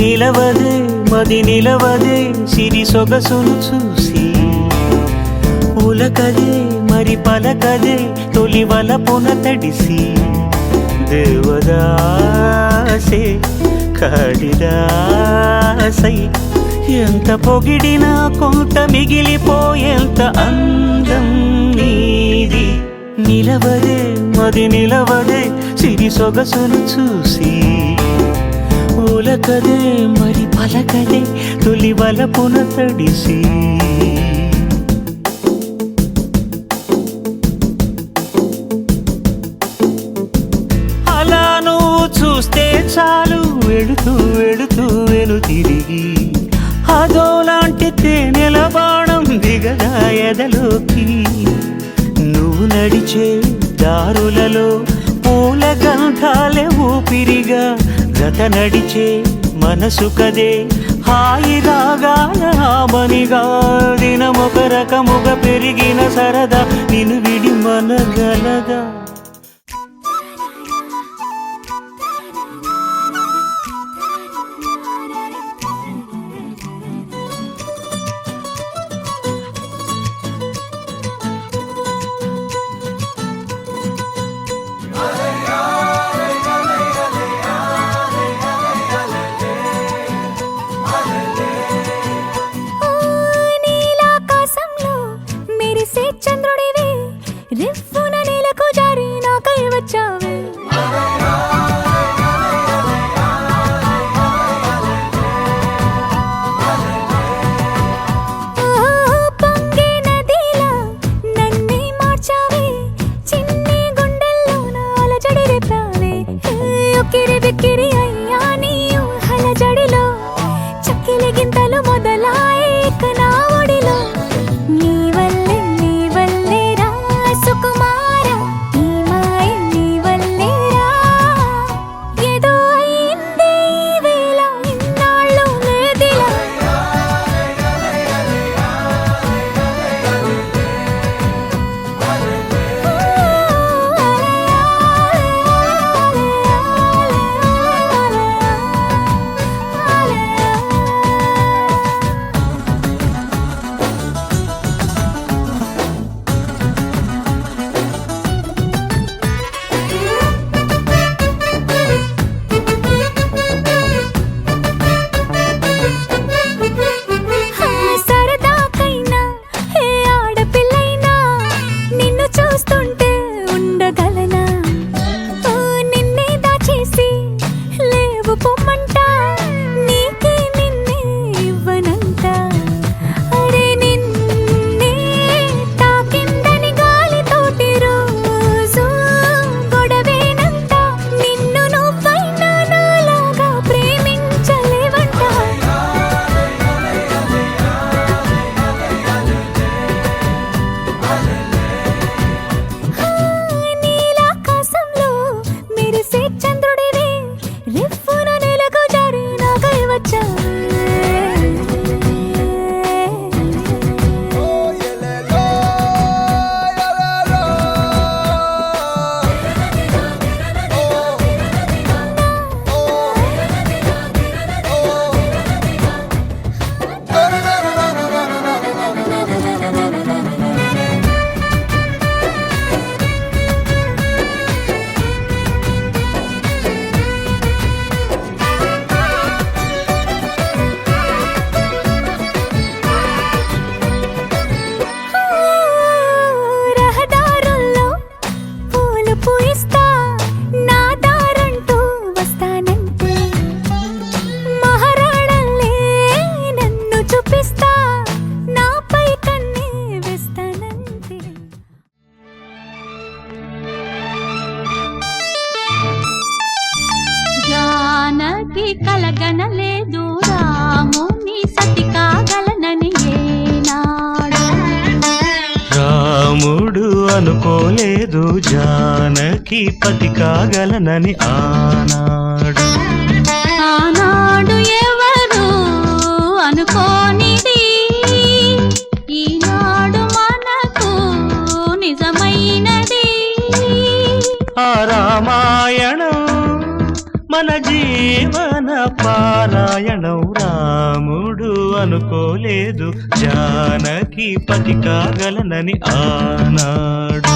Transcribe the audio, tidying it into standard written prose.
నిలవదే మది నిలవదే సిరి సొగసును చూసి ఉలకదే మరి పలకదే తొలి వలపున తడిసి దేవదాసే కాళిదాసై ఎంత పొగిడినా కొంత మిగిలిపోయేంత అందం నీది నిలవదే మది నిలవదే సిరి సొగసును చూసి ఉలకదే మరి పలకదే తొలి వలపున తడిసి అలా నువ్వు చూస్తే చాలు వెళుతూ వెళుతూ వెను తిరిగి అదోలాంటి తేనెల బాణం దిగదా ఎదలోకి నువ్వు నడిచే దారులలో పూల గంధాలే ఊపిరిగా జత నడిచే మనసు కదే హాయి రాగాల ఆమనిగా దినమొక రకముగా పెరిగిన సరదా నిన్ను విడి మనగలదా కలగనలేదు రాముని సతి కాగలనని ఏనాడు రాముడు అనుకోలేదు జానకి పతి కాగలనని ఆనాడు ఆనాడు ఎవరు అనుకోనిది ఈనాడు మనకు నిజమైనది ఆ రామాయణం మన జీవన పారాయణం రాముడు అనుకోలేదు జానకి పతి కాగలనని ఆనాడు.